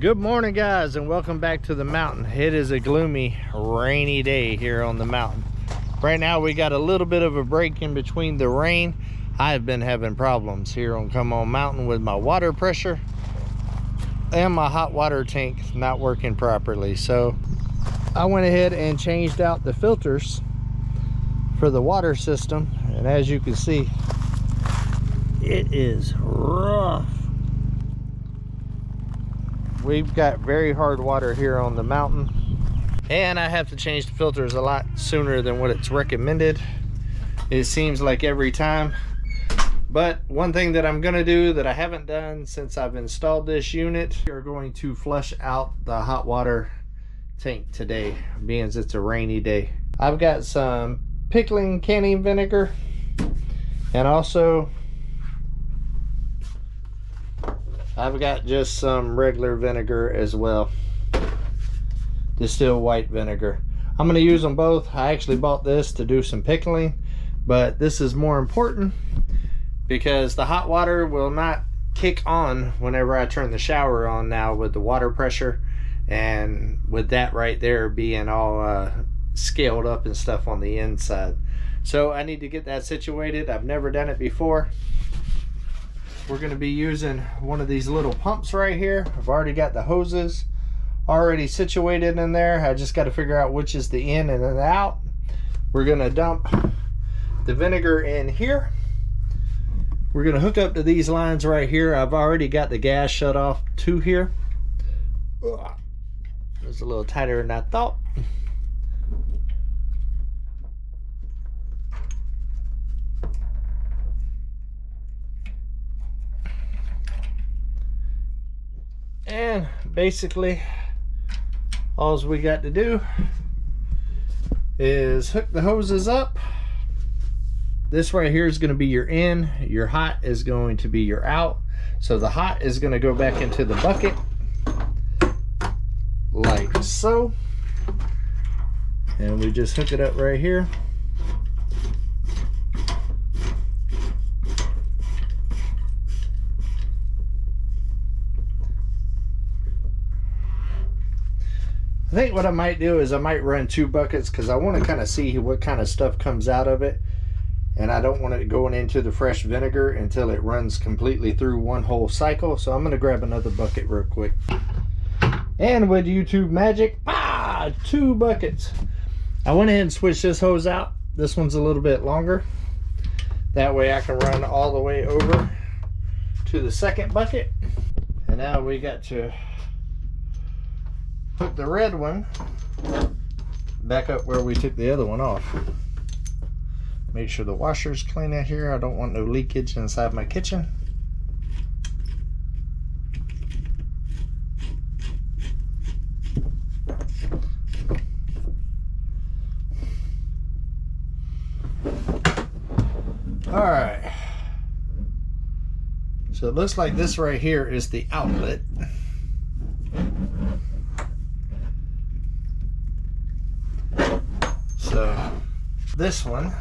Good morning, guys, and welcome back to the mountain. It is a gloomy, rainy day here on the mountain. Right now we got a little bit of a break in between the rain. I've been having problems here on Come On Mountain with my water pressure and my hot water tank not working properly. So I went ahead and changed out the filters for the water system, and as you can see, it is rough. We've got very hard water here on the mountain, and I have to change the filters a lot sooner than what it's recommended. It seems like every time. But one thing that I'm gonna do that I haven't done since I've installed this unit, we are going to flush out the hot water tank today, being as it's a rainy day. I've got some pickling canning vinegar, and also I've got just some regular vinegar as well, distilled white vinegar. I'm going to use them both. I actually bought this to do some pickling, but this is more important because the hot water will not kick on whenever I turn the shower on now with the water pressure, and with that right there being all scaled up and stuff on the inside. So I need to get that situated. I've never done it before. We're going to be using one of these little pumps right here. I've already got the hoses already situated in there. I just got to figure out which is the in and the out. We're going to dump the vinegar in here. We're going to hook up to these lines right here. I've already got the gas shut off to here. It's a little tighter than I thought. And basically all we got to do is hook the hoses up. This right here is going to be your in, your hot is going to be your out. So the hot is going to go back into the bucket like so, and we just hook it up right here. I think what I might do is I might run 2 buckets because I want to kind of see what kind of stuff comes out of it, and I don't want it going into the fresh vinegar until it runs completely through one whole cycle. So I'm going to grab another bucket real quick, and with YouTube magic, 2 buckets. I went ahead and switched this hose out. This one's a little bit longer, that way I can run all the way over to the second bucket. And now we got to put the red one back up where we took the other one off. Make sure the washer's clean out here. I don't want no leakage inside my kitchen. All right. So it looks like this right here is the outlet. So this one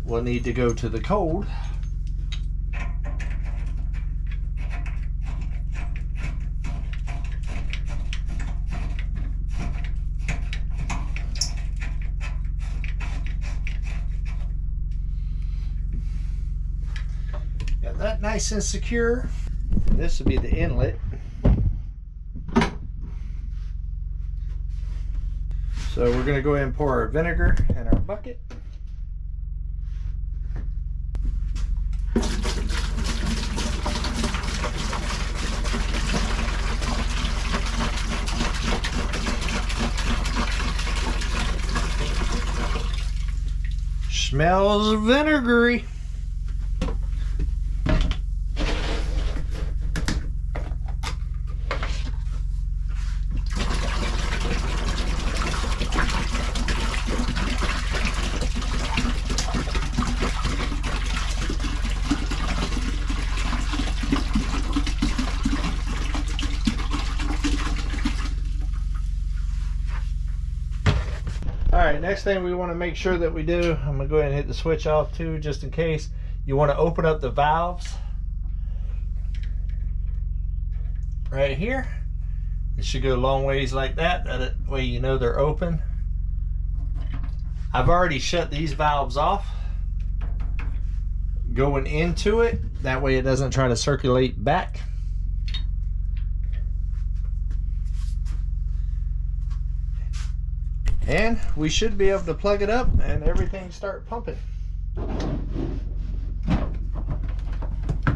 will need to go to the cold. Got that nice and secure. And this will be the inlet. So we're going to go ahead and pour our vinegar in our bucket. Smells vinegary. Alright, next thing we want to make sure that we do, I'm going to go ahead and hit the switch off too, just in case. You want to open up the valves right here, It should go a long ways like that. That way you know they're open. I've already shut these valves off going into it. That way it doesn't try to circulate back. And we should be able to plug it up and everything start pumping.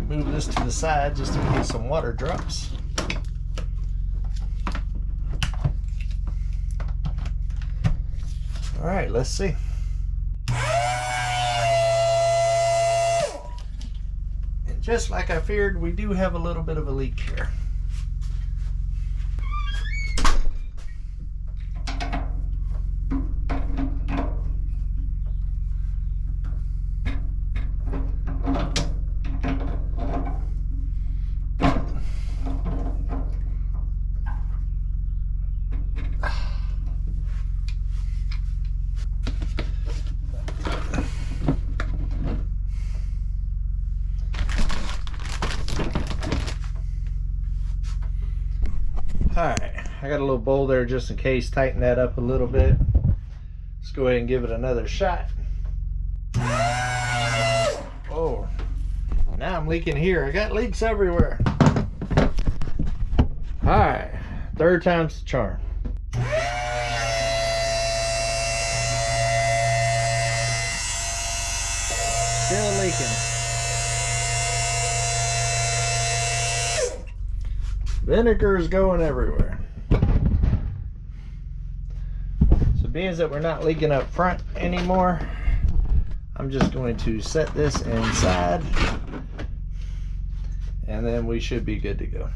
Move this to the side just in case some water drops. All right, let's see. And just like I feared, we do have a little bit of a leak here. Alright, I got a little bowl there just in case. Tighten that up a little bit. Let's go ahead and give it another shot. Oh, now I'm leaking here. I got leaks everywhere. Alright, third time's the charm. Still leaking. Vinegar is going everywhere. So being that we're not leaking up front anymore, I'm just going to set this inside and then we should be good to go.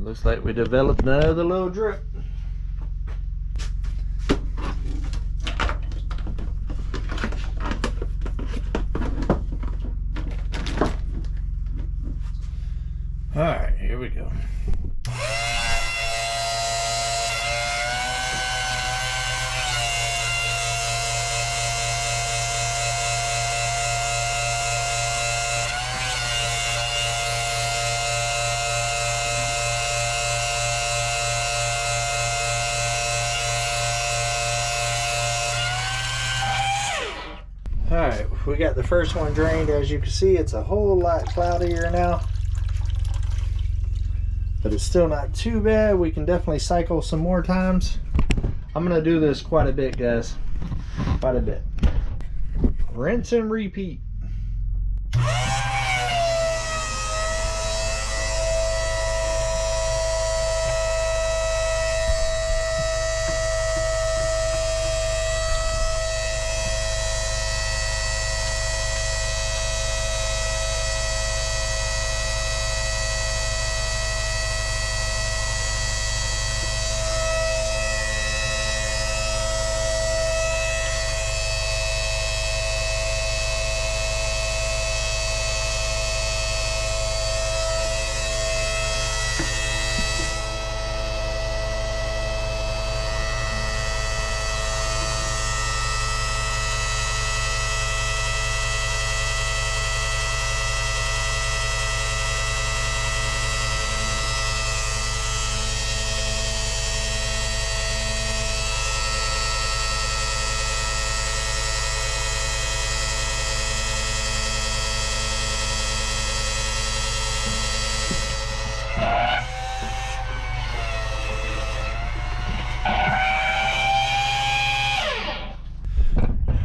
Looks like we developed another little drip. All right, here we go. Alright, we got the first one drained. As you can see, it's a whole lot cloudier now. But it's still not too bad. We can definitely cycle some more times. I'm going to do this quite a bit, guys. Quite a bit. Rinse and repeat.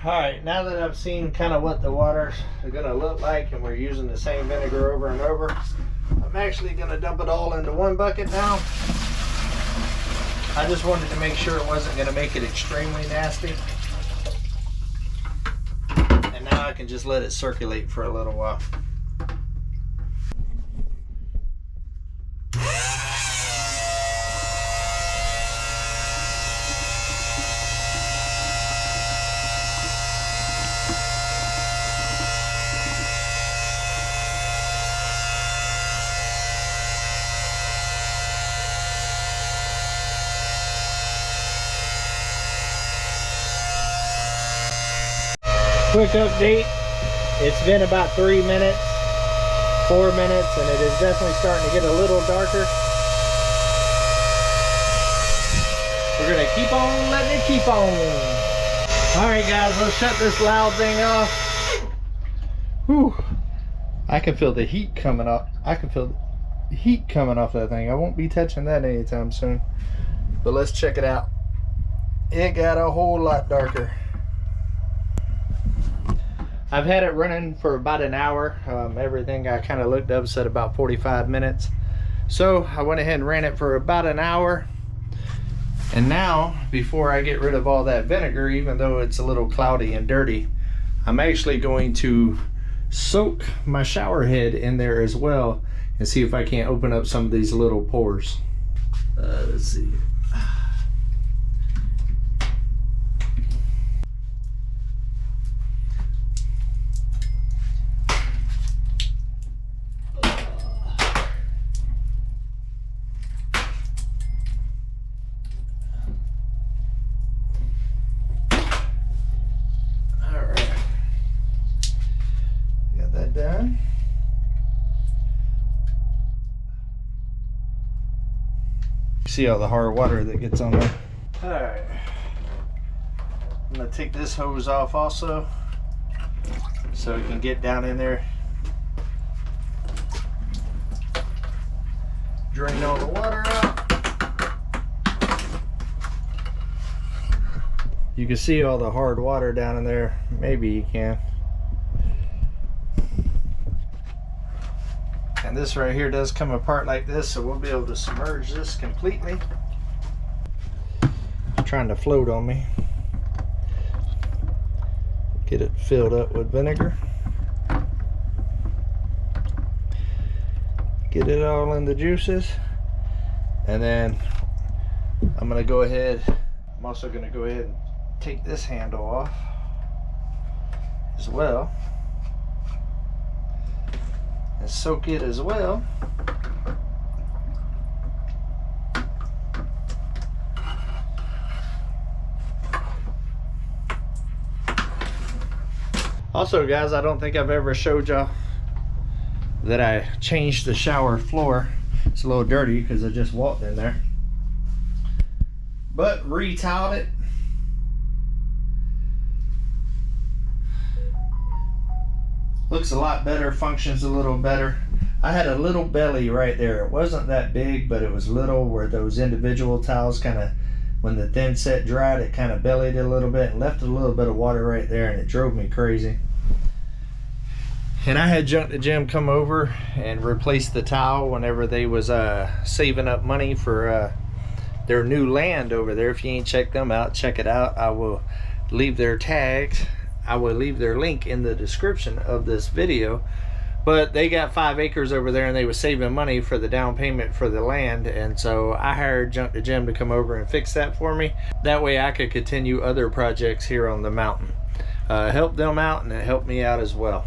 Alright, now that I've seen kind of what the waters are going to look like and we're using the same vinegar over and over, I'm actually going to dump it all into one bucket now. I just wanted to make sure it wasn't going to make it extremely nasty. And now I can just let it circulate for a little while. quick update. It's been about 3 minutes, 4 minutes, and it is definitely starting to get a little darker. We're gonna keep on letting it keep on. All right, guys, let's shut this loud thing off. Whew. I can feel the heat coming up. I can feel the heat coming off that thing. I won't be touching that anytime soon. But let's check it out. It got a whole lot darker. I've had it running for about an hour. Everything I kind of looked up said about 45 minutes. So I went ahead and ran it for about an hour. And now, before I get rid of all that vinegar, even though it's a little cloudy and dirty, I'm actually going to soak my shower head in there as well and see if I can't open up some of these little pores. Let's see. Done. See all the hard water that gets on there. All right, I'm gonna take this hose off also so it can get down in there, drain all the water out. You can see all the hard water down in there. Maybe you can. And this right here does come apart like this, so we'll be able to submerge this completely. It's trying to float on me. Get it filled up with vinegar. Get it all in the juices. And then I'm gonna go ahead, I'm also gonna go ahead and take this handle off as well. And soak it as well. Also, guys, I don't think I've ever showed y'all that I changed the shower floor. It's a little dirty because I just walked in there, but re-tiled it. Looks a lot better, functions a little better. I had a little belly right there. It wasn't that big, but it was little, where those individual tiles kind of, when the thin set dried, it kind of bellied a little bit and left a little bit of water right there, and it drove me crazy. And I had Junk the Gym come over and replace the tile whenever they was saving up money for their new land over there. If you ain't checked them out, check it out. I will leave their tags. I will leave their link in the description of this video. But they got 5 acres over there, and they were saving money for the down payment for the land, and so I hired Junk the Gym to come over and fix that for me. That way I could continue other projects here on the mountain. Help them out, and it helped me out as well.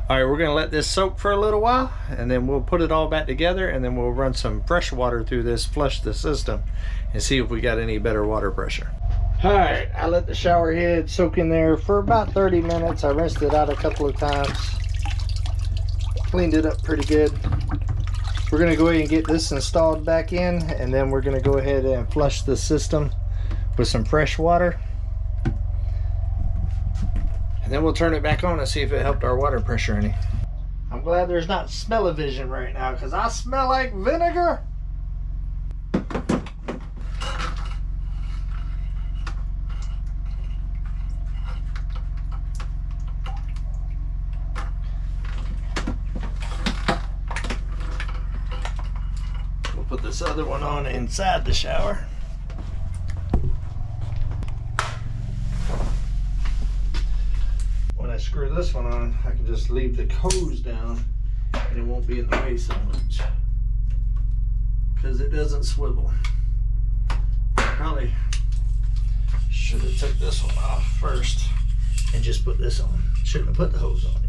All right, we're gonna let this soak for a little while, and then we'll put it all back together, and then we'll run some fresh water through this, flush the system, and see if we got any better water pressure. All right, I let the shower head soak in there for about 30 minutes. I rinsed it out a couple of times, cleaned it up pretty good. We're gonna go ahead and get this installed back in, and then we're gonna go ahead and flush the system with some fresh water. And then we'll turn it back on and see if it helped our water pressure any. I'm glad there's not smell-o-vision right now, because I smell like vinegar. Put this other one on inside the shower. When I screw this one on, I can just leave the hose down and it won't be in the way so much, because it doesn't swivel. Probably should have took this one off first and just put this on. Shouldn't have put the hose on yet.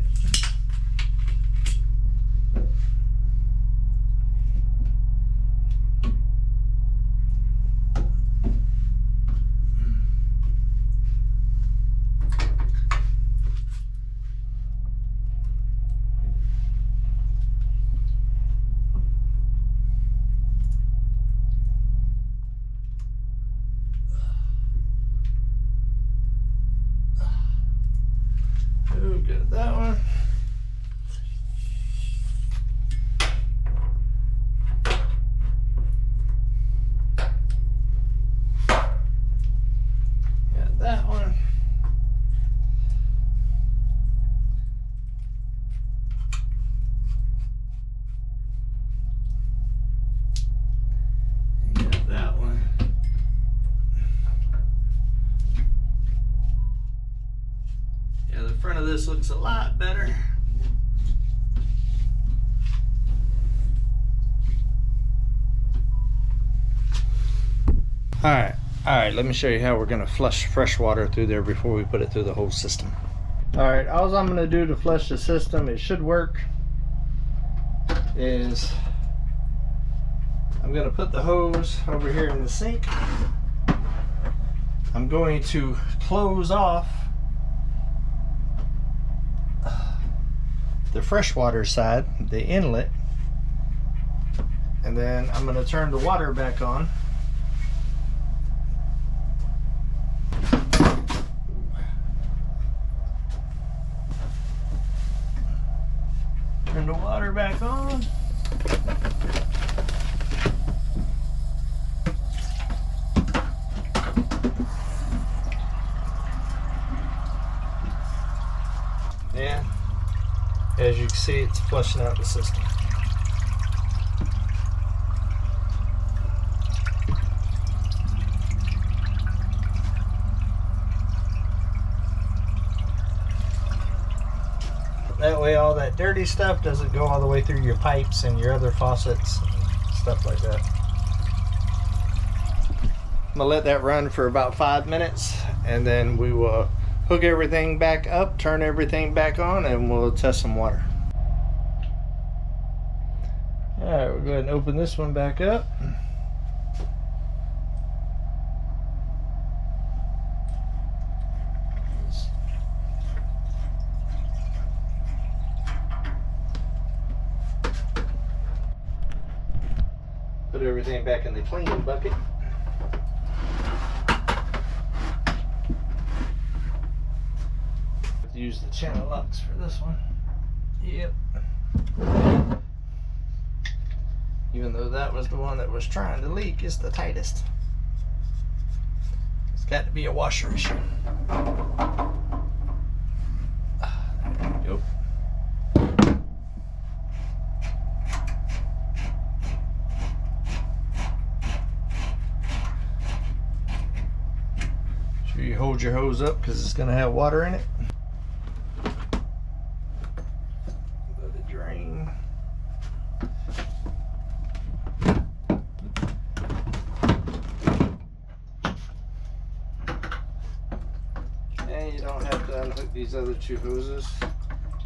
looks a lot better. All right, let me show you how we're gonna flush fresh water through there before we put it through the whole system. All right, all I'm gonna do to flush the system, it should work, is I'm gonna put the hose over here in the sink. I'm going to close off the freshwater side, the inlet, and then I'm gonna turn the water back on. Turn the water back on. And as you can see, it's flushing out the system. That way all that dirty stuff doesn't go all the way through your pipes and your other faucets and stuff like that. I'm gonna let that run for about 5 minutes, and then we will hook everything back up, turn everything back on, and we'll test some water. All right, we'll go ahead and open this one back up. Put everything back in the clean bucket. Use the channel locks for this one. Yep. Even though that was the one that was trying to leak, it's the tightest. It's got to be a washer issue. There we go. Sure you hold your hose up because it's going to have water in it. And you don't have to unhook these other two hoses.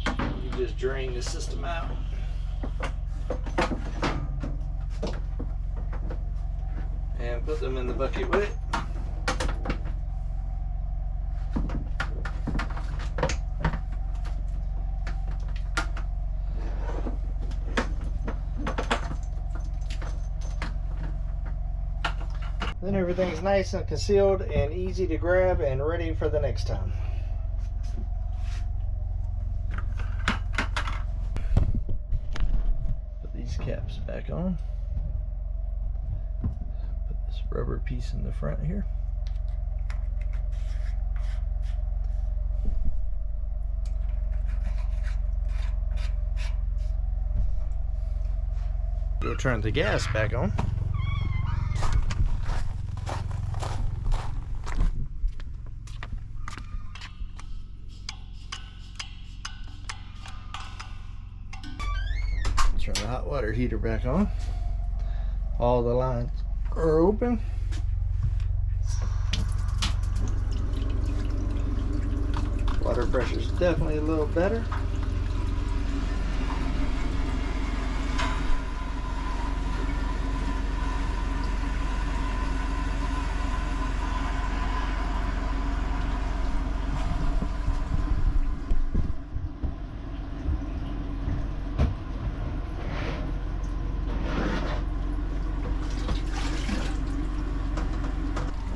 You just drain the system out. And put them in the bucket with it. Then everything's nice and concealed and easy to grab and ready for the next time. Put these caps back on. Put this rubber piece in the front here. Go turn the gas back on. Turn the hot water heater back on. All the lines are open. Water pressure is definitely a little better.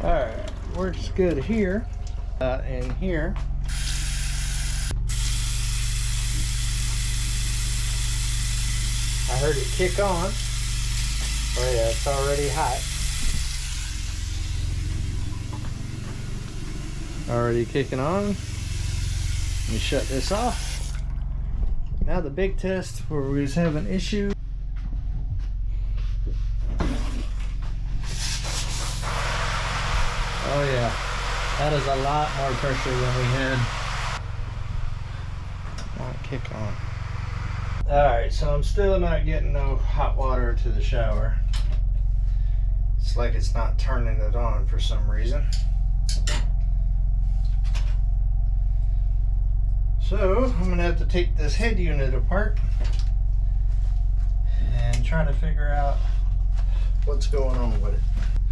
Alright, works good here. And here. I heard it kick on. Oh yeah, it's already hot. Already kicking on. Let me shut this off. Now the big test where we was having issues. Oh yeah, that is a lot more pressure than we had. kick on. Alright, so I'm still not getting no hot water to the shower. It's like it's not turning it on for some reason. So I'm going to have to take this head unit apart and try to figure out what's going on with it.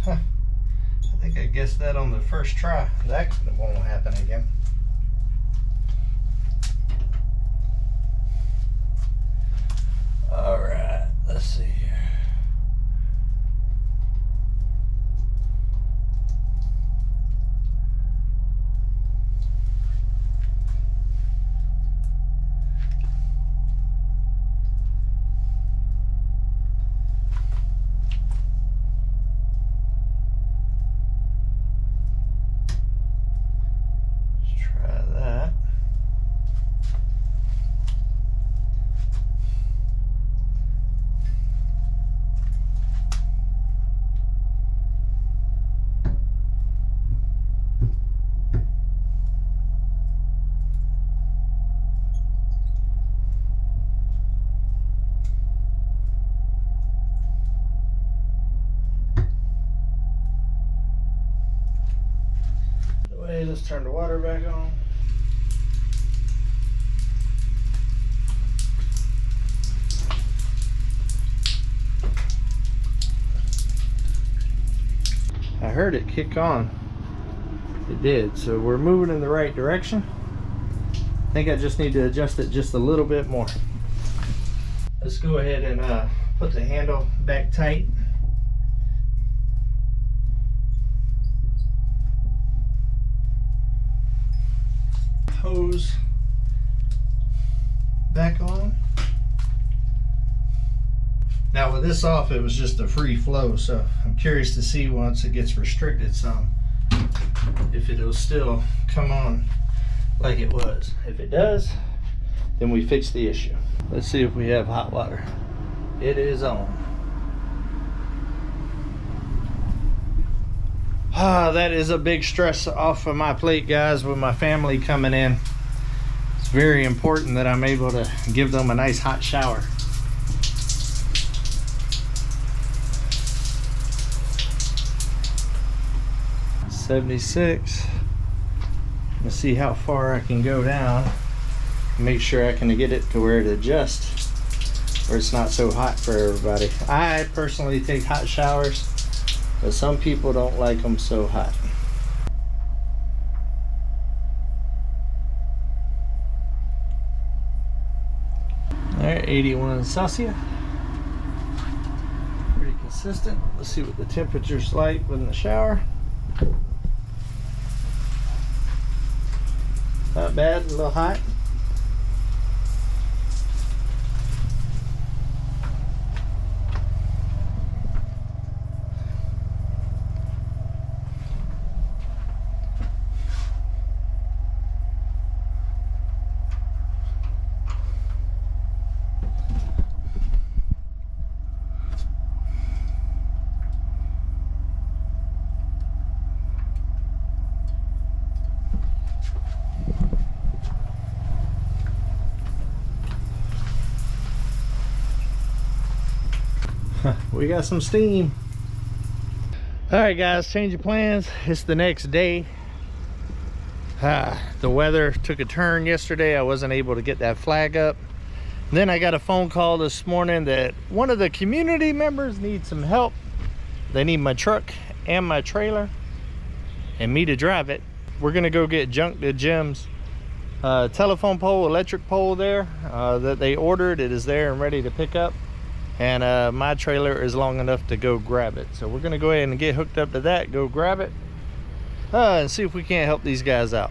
Huh. I think I guessed that on the first try. That won't happen again. All right, let's see here. Let's turn the water back on. I heard it kick on. It did, so we're moving in the right direction. I think I just need to adjust it just a little bit more. Let's go ahead and put the handle back tight. Hose back on. Now with this off, it was just a free flow, so I'm curious to see once it gets restricted some if it'll still come on like it was. If it does, then we fix the issue. Let's see if we have hot water. It is on. That is a big stress off of my plate, guys, with my family coming in. It's very important that I'm able to give them a nice hot shower. $76. Let's see how far I can go down. Make sure I can get it to where it adjusts, where it's not so hot for everybody. I personally take hot showers, but some people don't like them so hot. Alright, 81 Celsius. Pretty consistent. Let's see what the temperature's like in the shower. Not bad, a little hot. We got some steam. All right, guys, change of plans. It's the next day. The weather took a turn yesterday. I wasn't able to get that flag up. Then I got a phone call this morning that one of the community members needs some help. They need my truck and my trailer and me to drive it. We're gonna go get junk to Jim's telephone pole, electric pole there that they ordered. It is there and ready to pick up. And my trailer is long enough to go grab it. So we're gonna go ahead and get hooked up to that, go grab it, and see if we can't help these guys out.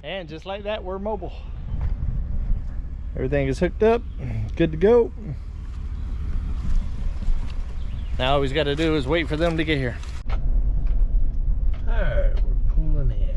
And just like that, we're mobile. Everything is hooked up, good to go. Now all we got to do is wait for them to get here. All right, we're pulling in.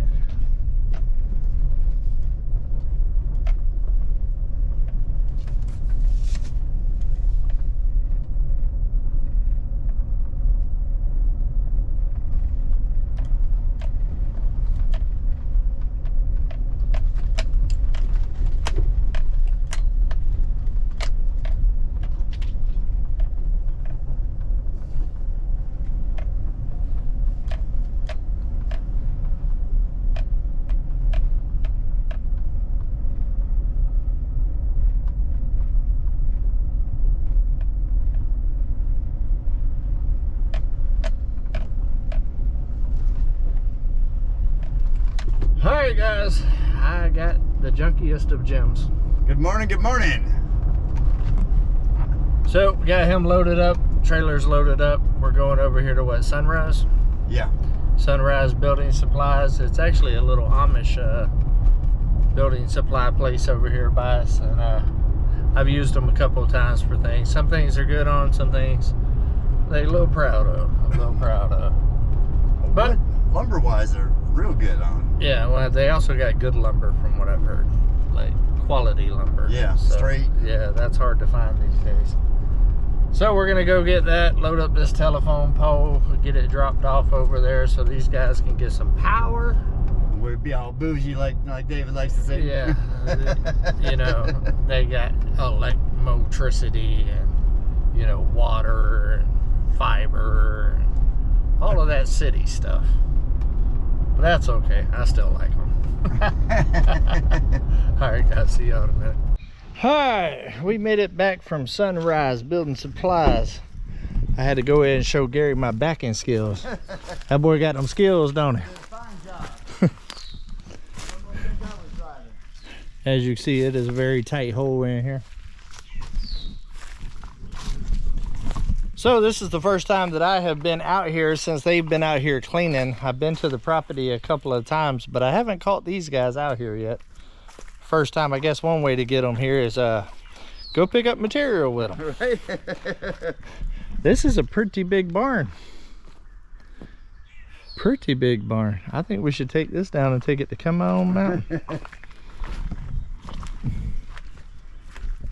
Alright guys, I got the junkiest of gems. Good morning, good morning. So, we got him loaded up, trailer's loaded up. We're going over here to what, Sunrise? Yeah. Sunrise Building Supplies. It's actually a little Amish building supply place over here by us. And I've used them a couple of times for things. Some things are good on, some things they're a little proud of. But lumber-wise, they're real good on. Yeah, well, they also got good lumber from what I've heard, like quality lumber. Yeah, so, straight. Yeah, that's hard to find these days. So we're gonna go get that, load up this telephone pole, get it dropped off over there so these guys can get some power. We'd be all bougie like David likes to say. Yeah, you know, they got electricity and, you know, water and fiber and all of that city stuff. But that's okay, I still like them. Alright guys, see y'all in a minute. Alright, we made it back from Sunrise Building Supplies. I had to go ahead and show Gary my backing skills. That boy got them skills, don't he? Fine job. As you can see, it is a very tight hole in here. So this is the first time that I have been out here since they've been out here cleaning. I've been to the property a couple of times, but I haven't caught these guys out here yet. First time, I guess one way to get them here is go pick up material with them. Right. This is a pretty big barn. Pretty big barn. I think we should take this down and take it to Come On Mountain.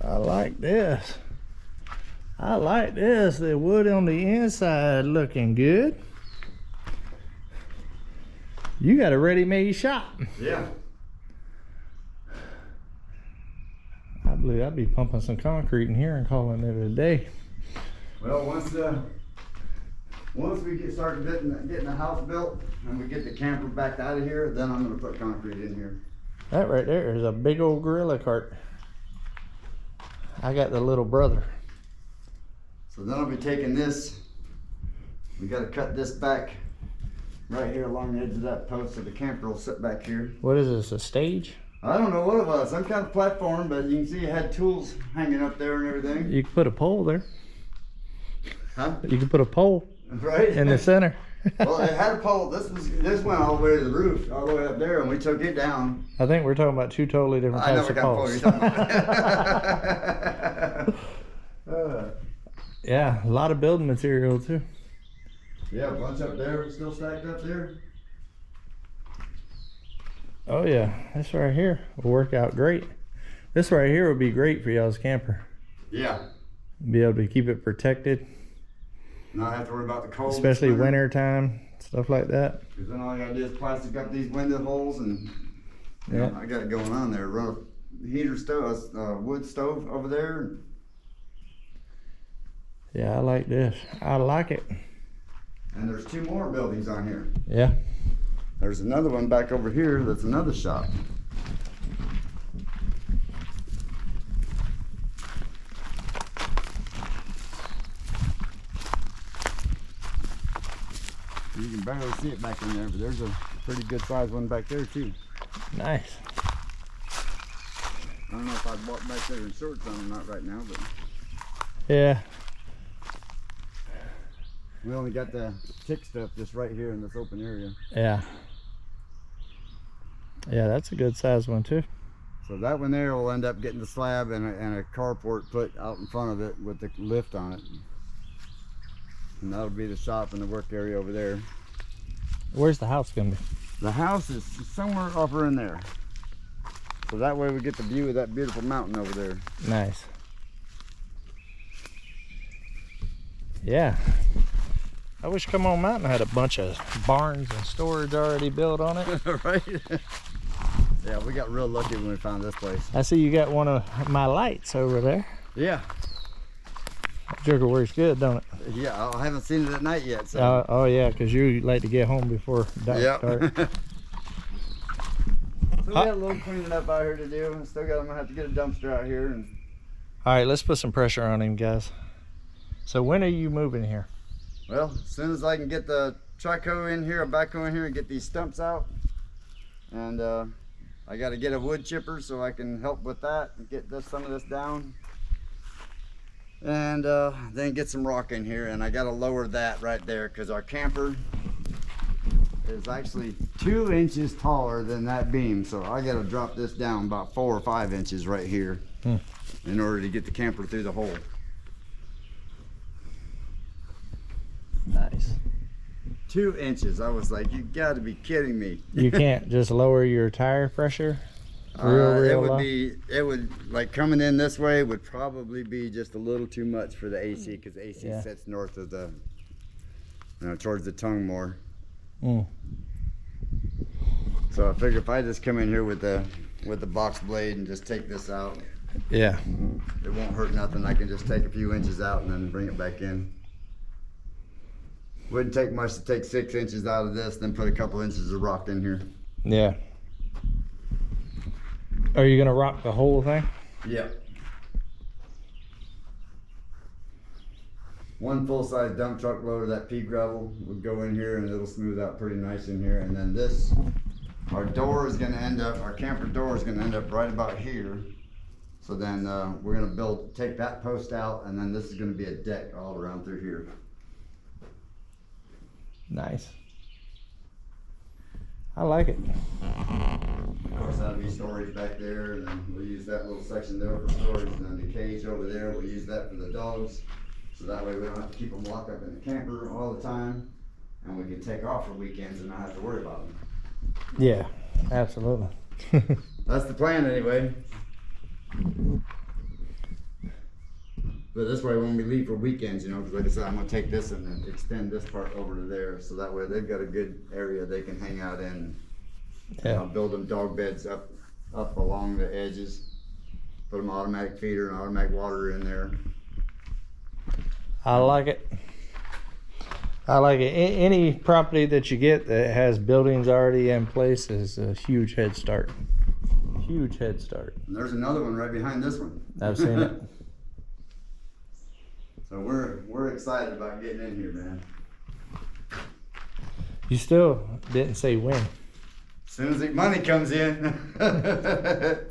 I like this. I like this. The wood on the inside looking good. You got a ready-made shop. Yeah. I believe I'd be pumping some concrete in here and calling it a day. Well, once we start getting the house built and we get the camper back out of here, then I'm going to put concrete in here. That right there is a big old gorilla cart. I got the little brother. So then I'll be taking this. We got to cut this back right here along the edge of that post so the camper will sit back here. What is this, a stage? I don't know what it was, some kind of platform, but you can see it had tools hanging up there and everything. You could put a pole there. Huh? You could put a pole right in the center. Well, it had a pole. This went all the way to the roof, all the way up there, and we took it down. I think we're talking about two totally different types of poles. Yeah, a lot of building material too. Yeah, a bunch up there, still stacked up there. Oh yeah, this right here will work out great. This right here would be great for y'all's camper. Yeah. Be able to keep it protected. Not have to worry about the cold. Especially winter time, stuff like that. Because then all I gotta do is plastic up these window holes and yeah, I got it going on there. Run a heater stove, wood stove over there. Yeah, I like this. I like it. And there's two more buildings on here. Yeah. There's another one back over here that's another shop. You can barely see it back in there, but there's a pretty good sized one back there too. Nice. I don't know if I'd walk back there in shorts on or not right now, but yeah. We only got the tick stuff just right here in this open area. Yeah. Yeah, that's a good size one too. So that one there will end up getting the slab and a carport put out in front of it with the lift on it. And that'll be the shop and the work area over there. Where's the house gonna be? The house is somewhere over in there. So that way we get the view of that beautiful mountain over there. Nice. Yeah. I wish Come On Mountain had a bunch of barns and storage already built on it. Right? Yeah, we got real lucky when we found this place. I see you got one of my lights over there. Yeah. That joker works good, don't it? Yeah, I haven't seen it at night yet. So. Oh yeah, because you like to get home before dark. Yep. Start. So we got a little cleaning up out here to do. I'm gonna have to get a dumpster out here. And All right, let's put some pressure on him, guys. So when are you moving here? well, as soon as I can get the trackhoe in here, a backhoe in here, and get these stumps out. And I got to get a wood chipper so I can help with that and get some of this down. And then get some rock in here, and I got to lower that right there because our camper is actually 2 inches taller than that beam. So I got to drop this down about 4 or 5 inches right here in order to get the camper through the hole. Nice. 2 inches. I was like, you got to be kidding me. You can't just lower your tire pressure? It would like coming in this way would probably be just a little too much for the AC because the AC sits north of the, towards the tongue more. So I figure if I just come in here with the box blade and just take this out, yeah, it won't hurt nothing. I can just take a few inches out and then bring it back in. Wouldn't take much to take 6 inches out of this, then put a couple inches of rock in here. Yeah. Are you gonna rock the whole thing? Yeah. One full-size dump truck load of that pea gravel would go in here and it'll smooth out pretty nice in here. And then this, our door is gonna end up, our camper door is gonna end up right about here. So then we're gonna take that post out, and then this is gonna be a deck all around through here. Nice. I like it. Of course, that'll be storage back there, and then we'll use that little section there for storage, and then the cage over there, we'll use that for the dogs. So that way we don't have to keep them locked up in the camper all the time, and we can take off for weekends and not have to worry about them. Yeah, absolutely. That's the plan anyway. But this way when we leave for weekends, because like I said, I'm gonna take this and then extend this part over to there, so that way they've got a good area they can hang out in. Yeah. I'll build them dog beds up along the edges. Put them automatic feeder and automatic water in there. I like it. I like it. Any property that you get that has buildings already in place is a huge head start. Huge head start. And there's another one right behind this one. I've seen it. So we're excited about getting in here, man. You still didn't say when. As soon as the money comes in. At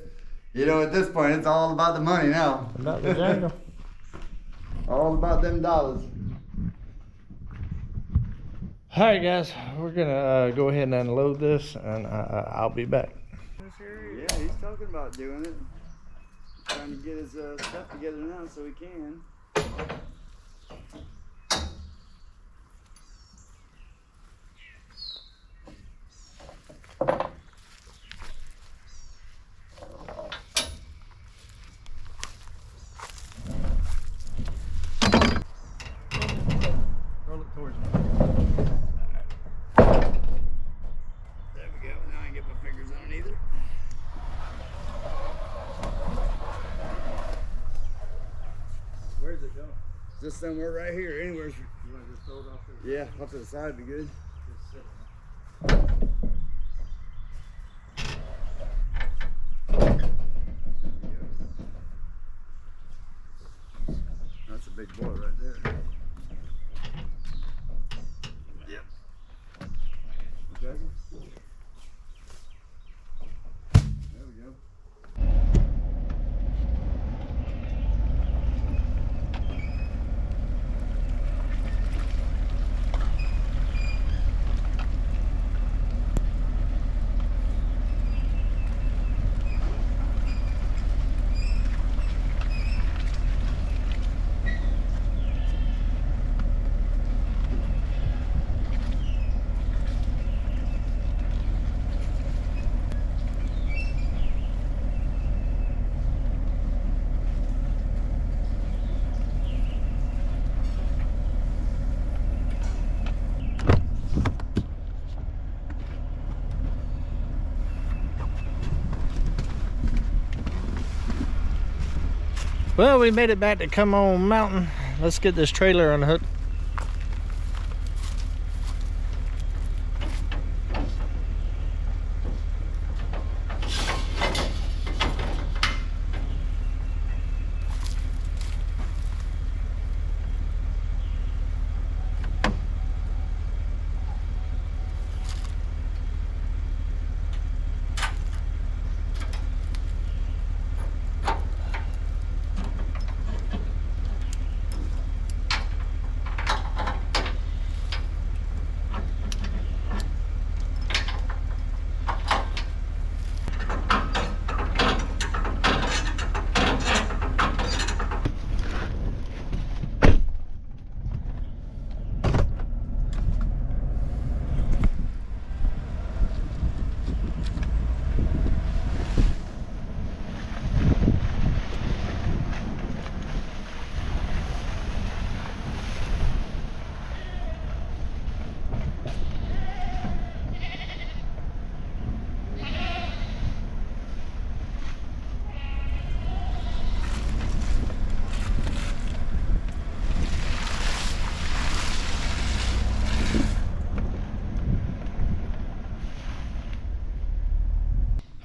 this point, it's all about the money now. About the jungle. All about them dollars. All right, guys, we're gonna go ahead and unload this, and I'll be back. Yeah, he's talking about doing it. Trying to get his stuff together now so he can. Roll it towards me. There we go. Now I can get my fingers underneath it. Where's it going? Just somewhere right here, anywhere. You want to just throw it off there? Yeah, off to the side would be good. Just sit. That's a big boy right there. Yep. Okay. There we go. Well, we made it back to Come On Mountain. Let's get this trailer unhooked.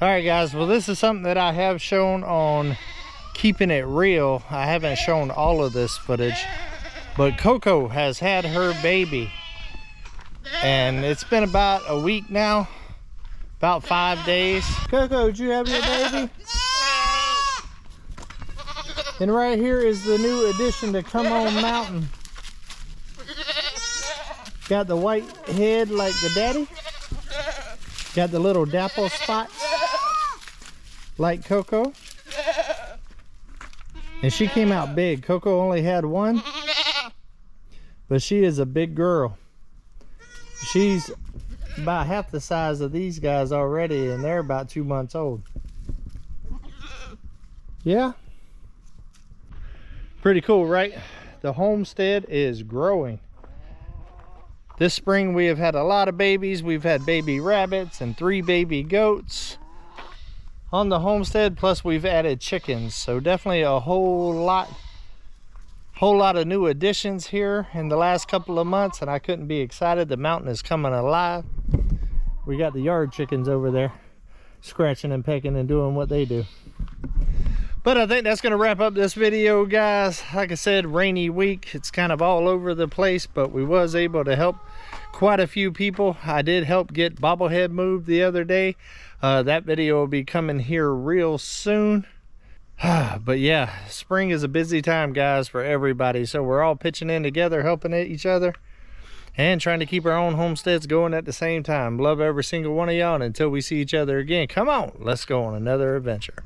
All right, guys, well, this is something that I have shown on Keeping It Real. I haven't shown all of this footage, but Coco has had her baby, and it's been about a week now, about 5 days. Coco, did you have your baby? And right here is the new addition to Come On Mountain. Got the white head like the daddy. Got the little dapple spots like Coco. And she came out big. Coco only had one, but she is a big girl. She's about half the size of these guys already, and they're about 2 months old. Yeah? Pretty cool, right? The homestead is growing. This spring we have had a lot of babies. We've had baby rabbits and 3 baby goats on the homestead, plus we've added chickens. So definitely a whole lot of new additions here in the last couple of months, and I couldn't be excited. The mountain is coming alive. We got the yard chickens over there scratching and pecking and doing what they do. But I think that's going to wrap up this video, guys. Like I said, rainy week. It's kind of all over the place, but we was able to help quite a few people. I did help get bobblehead moved the other day. That video will be coming here real soon. But yeah, spring is a busy time, guys, for everybody. So we're all pitching in together, helping each other, and trying to keep our own homesteads going at the same time. Love every single one of y'all, and until we see each other again, come on, let's go on another adventure.